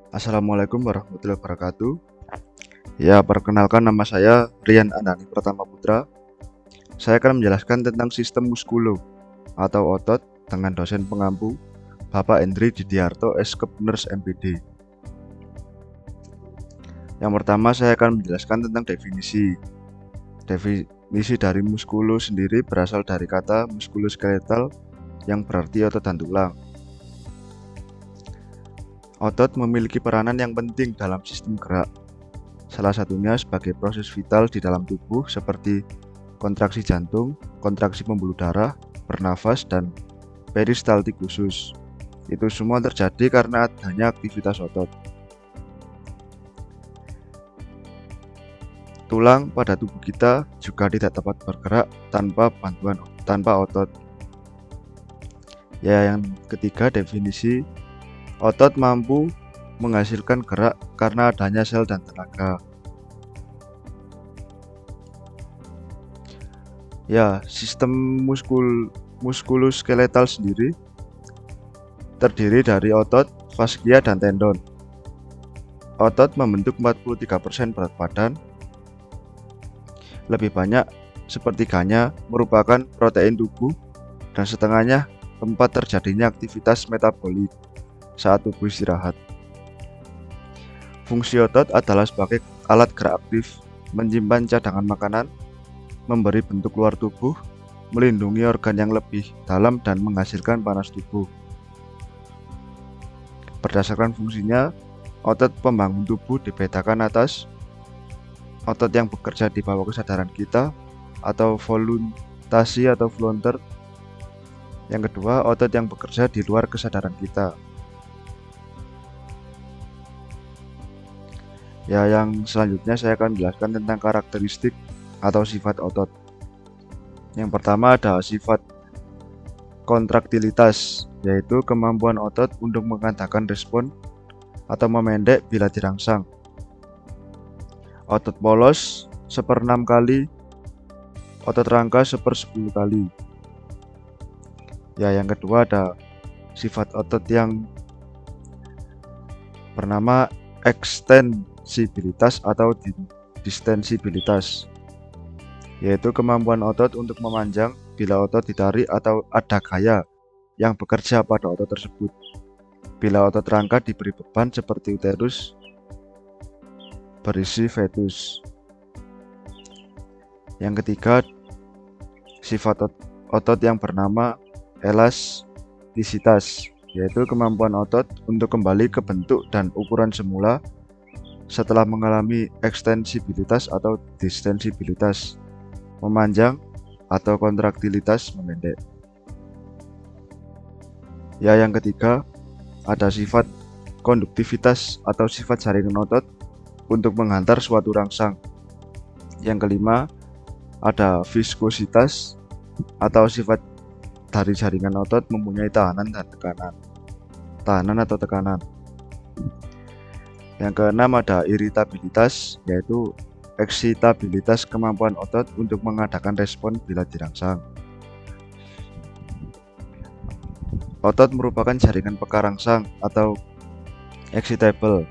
Assalamualaikum warahmatullahi wabarakatuh. Ya, perkenalkan nama saya Rian Andani Pratama Putra. Saya akan menjelaskan tentang sistem muskulo atau otot dengan dosen pengampu Bapak Hendri Didiarto S.Kep Nurse MPD. Yang pertama saya akan menjelaskan tentang definisi. Definisi dari muskulo sendiri berasal dari kata muskuloskeletal yang berarti otot dan tulang. Otot memiliki peranan yang penting dalam sistem gerak. Salah satunya sebagai proses vital di dalam tubuh seperti kontraksi jantung, kontraksi pembuluh darah, bernafas, dan peristaltik khusus. Itu semua terjadi karena adanya aktivitas otot. Tulang pada tubuh kita juga tidak dapat bergerak tanpa otot. Ya, yang ketiga definisi, otot mampu menghasilkan gerak karena adanya sel dan tenaga. Ya, sistem muskuloskeletal sendiri terdiri dari otot, faskia, dan tendon. Otot membentuk 43% berat badan. Lebih banyak sepertiganya merupakan protein tubuh dan setengahnya tempat terjadinya aktivitas metabolik saat tubuh istirahat. Fungsi otot adalah sebagai alat gerak aktif, menyimpan cadangan makanan, memberi bentuk luar tubuh, melindungi organ yang lebih dalam, dan menghasilkan panas tubuh. Berdasarkan fungsinya, otot pembangun tubuh dibedakan atas otot yang bekerja di bawah kesadaran kita atau voluntasi atau volunteer. Yang kedua, otot yang bekerja di luar kesadaran kita. Ya, yang selanjutnya saya akan menjelaskan tentang karakteristik atau sifat otot. Yang pertama ada sifat kontraktilitas, yaitu kemampuan otot untuk mengadakan respon atau memendek bila dirangsang. Otot polos 1/6 kali, otot rangka 1/10 kali. Ya, yang kedua ada sifat otot yang bernama ekstensibilitas atau distensibilitas, yaitu kemampuan otot untuk memanjang bila otot ditarik atau ada gaya yang bekerja pada otot tersebut. Bila otot rangka diberi beban seperti uterus berisi fetus. Yang ketiga, sifat otot yang bernama elastisitas, yaitu kemampuan otot untuk kembali ke bentuk dan ukuran semula setelah mengalami ekstensibilitas atau distensibilitas, memanjang atau kontraktilitas memendek. Ya, yang ketiga ada sifat konduktivitas atau sifat jaringan otot untuk menghantar suatu rangsang. Yang kelima ada viskositas atau sifat dari jaringan otot mempunyai tahanan atau tekanan. Yang keenam ada iritabilitas, yaitu eksitabilitas kemampuan otot untuk mengadakan respon bila dirangsang. Otot merupakan jaringan pekarangsang atau excitable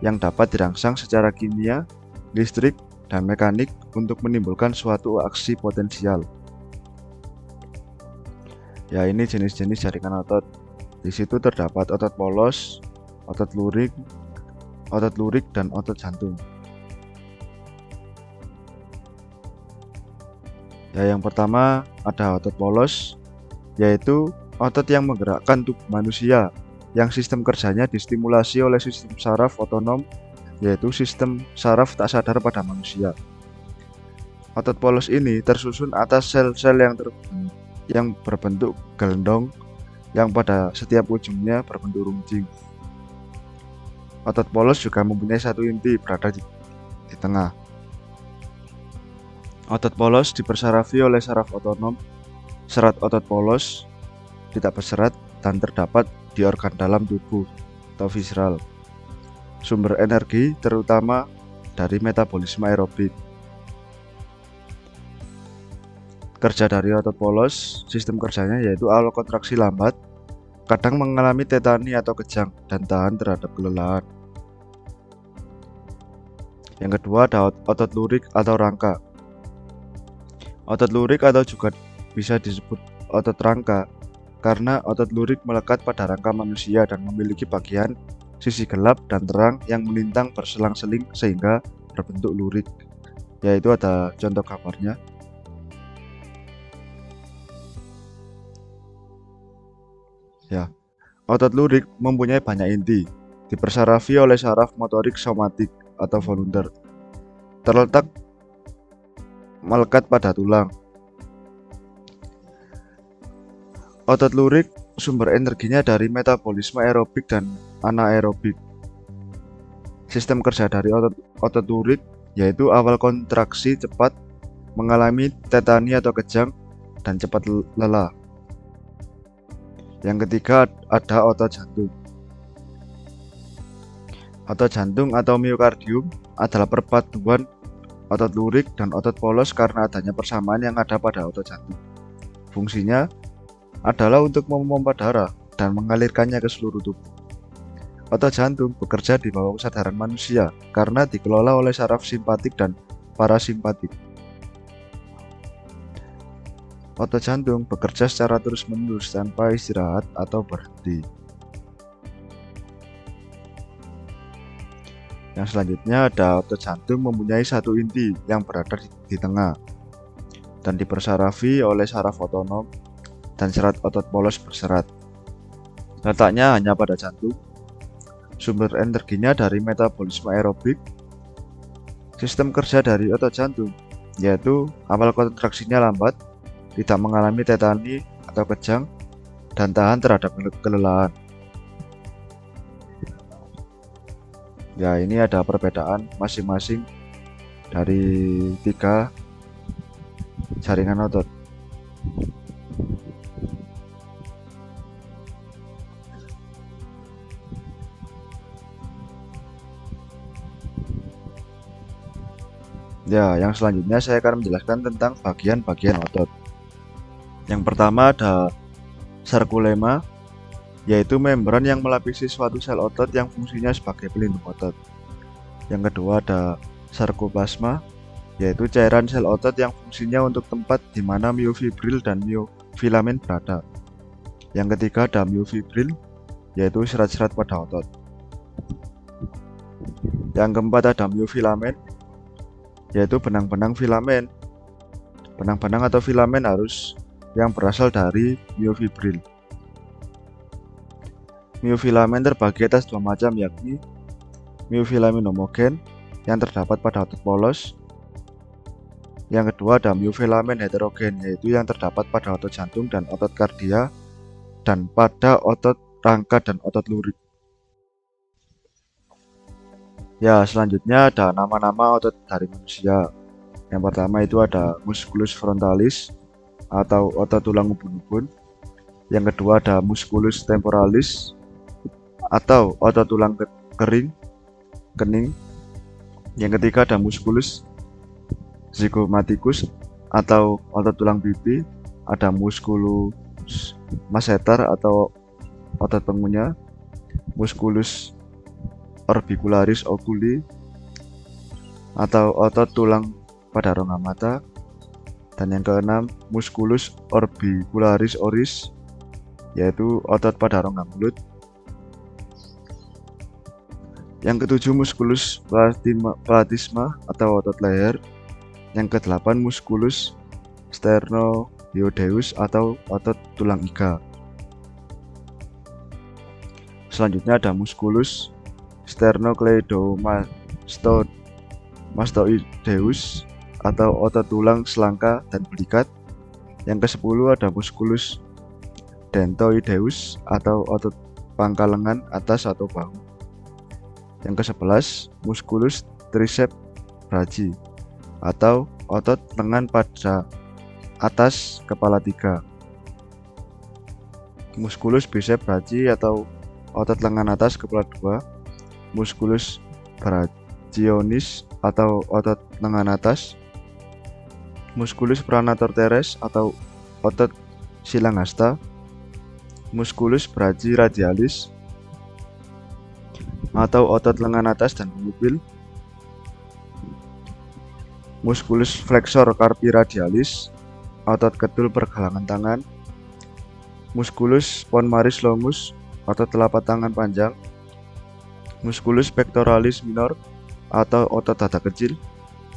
yang dapat dirangsang secara kimia, listrik, dan mekanik untuk menimbulkan suatu aksi potensial. Ya, ini jenis-jenis jaringan otot. Di situ terdapat otot polos, otot lurik, dan otot jantung. Ya, yang pertama ada otot polos, yaitu otot yang menggerakkan tubuh manusia yang sistem kerjanya distimulasi oleh sistem saraf otonom, yaitu sistem saraf tak sadar pada manusia. Otot polos ini tersusun atas sel-sel yang berbentuk gelendong yang pada setiap ujungnya berbentuk runcing. Otot polos juga mempunyai satu inti berada di tengah. Otot polos dipersarafi oleh saraf otonom. Serat otot polos tidak berserat dan terdapat di organ dalam tubuh atau visceral. Sumber energi terutama dari metabolisme aerobik. Kerja dari otot polos, sistem kerjanya yaitu alokontraksi lambat, kadang mengalami tetani atau kejang dan tahan terhadap kelelahan. Yang kedua ada otot lurik atau rangka. Otot lurik atau juga bisa disebut otot rangka karena otot lurik melekat pada rangka manusia dan memiliki bagian sisi gelap dan terang yang melintang berselang-seling sehingga berbentuk lurik. Yaitu ada contoh gambarnya. Ya, otot lurik mempunyai banyak inti, dipersarafi oleh saraf motorik somatik atau volunteer, terletak melekat pada tulang. Otot lurik sumber energinya dari metabolisme aerobik dan anaerobik. Sistem kerja dari otot lurik yaitu awal kontraksi cepat, mengalami tetani atau kejang, dan cepat lelah. Yang ketiga ada otot jantung. Otot jantung atau miokardium adalah perpaduan otot lurik dan otot polos karena adanya persamaan yang ada pada otot jantung. Fungsinya adalah untuk memompa darah dan mengalirkannya ke seluruh tubuh. Otot jantung bekerja di bawah kesadaran manusia karena dikelola oleh saraf simpatik dan parasimpatik. Otot jantung bekerja secara terus-menerus tanpa istirahat atau berhenti. Yang selanjutnya ada otot jantung mempunyai satu inti yang berada di tengah dan dipersarafi oleh saraf otonom dan serat otot polos berserat. Letaknya hanya pada jantung. Sumber energinya dari metabolisme aerobik. Sistem kerja dari otot jantung yaitu awal kontraksinya lambat, tidak mengalami tetani atau kejang, dan tahan terhadap kelelahan. Ya, ini ada perbedaan masing-masing dari 3 jaringan otot. Ya, yang selanjutnya saya akan menjelaskan tentang bagian-bagian otot. Yang pertama ada sarkulema, yaitu membran yang melapisi suatu sel otot yang fungsinya sebagai pelindung otot. Yang kedua ada sarkoplasma, yaitu cairan sel otot yang fungsinya untuk tempat di mana miofibril dan miofilamen berada. Yang ketiga ada miofibril, yaitu serat-serat pada otot. Yang keempat ada miofilamen, yaitu benang-benang filamen. Benang-benang atau filamen harus yang berasal dari miofibril. Miofilamen terbagi atas 2 macam, yakni miofilamen homogen yang terdapat pada otot polos. Yang kedua ada miofilamen heterogen, yaitu yang terdapat pada otot jantung dan otot kardia dan pada otot rangka dan otot lurik. Ya, selanjutnya ada nama-nama otot dari manusia. Yang pertama itu ada musculus frontalis atau otot tulang ubun-ubun. Yang kedua ada musculus temporalis atau otot tulang kening. Yang ketiga ada musculus zygomaticus atau otot tulang pipi. Ada musculus masseter atau otot pengunyah, musculus orbicularis oculi atau otot tulang pada rongga mata, dan yang keenam musculus orbicularis oris, yaitu otot pada rongga mulut. Yang ketujuh musculus platysma atau otot leher. Yang kedelapan musculus sternocleidomastoideus atau otot tulang iga. Selanjutnya ada musculus sternocleidomastoideus atau otot tulang selangka dan belikat. Yang ke-10 ada musculus dentoideus atau otot pangkal lengan atas atau bahu. Yang ke-11 musculus triceps brachii atau otot lengan pada atas kepala 3. Musculus biceps brachii atau otot lengan atas kepala 2. Musculus brachionis atau otot lengan atas. Musculus pronator teres atau otot silang hasta. Musculus brachii radialis atau otot lengan atas dan pupil. musculus flexor carpi radialis, otot ketul pergelangan tangan, musculus pontmaris longus, otot telapak tangan panjang, musculus pectoralis minor atau otot dada kecil,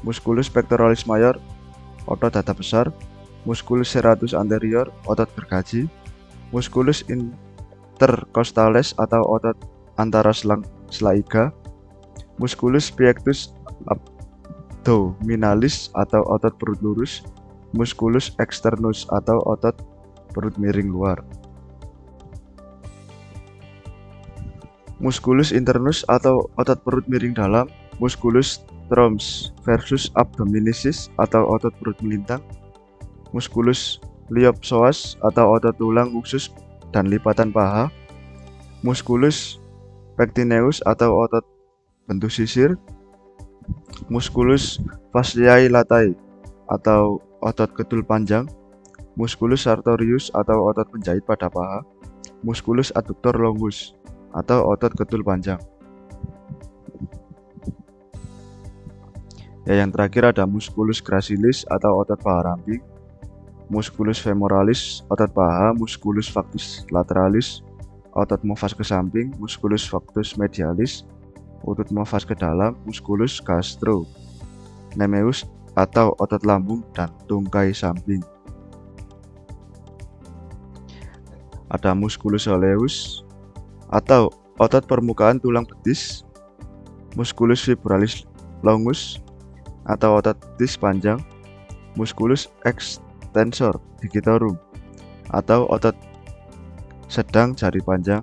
musculus pectoralis major, otot dada besar, musculus serratus anterior, otot gergaji, musculus intercostales atau otot antara sela iga, musculus pectus abdominalis atau otot perut lurus, musculus externus atau otot perut miring luar. Musculus internus atau otot perut miring dalam, musculus transversus abdominis atau otot perut melintang, musculus iliopsoas atau otot tulang usus dan lipatan paha, musculus pectineus atau otot bentuk sisir, musculus fasciae latae atau otot ketul panjang, musculus sartorius atau otot penjahit pada paha, musculus adductor longus atau otot ketul panjang. Ya, yang terakhir ada musculus gracilis atau otot paha ramping, musculus femoralis otot paha, musculus factus lateralis otot mofas ke samping, musculus factus medialis otot mofas ke dalam, musculus gastrocnemius atau otot lambung dan tungkai samping. Ada musculus soleus atau otot permukaan tulang betis, musculus fibularis longus atau otot betis panjang, musculus extensor digitorum atau otot sedang jari panjang,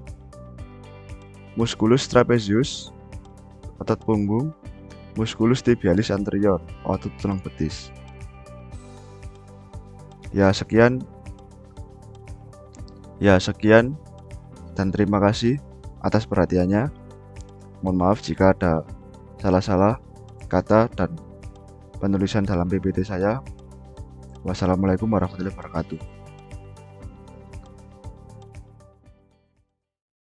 musculus trapezius otot punggung, musculus tibialis anterior otot tulang betis. Ya, sekian dan terima kasih atas perhatiannya. Mohon maaf jika ada salah-salah kata dan penulisan dalam PPT saya. Wassalamualaikum warahmatullahi wabarakatuh.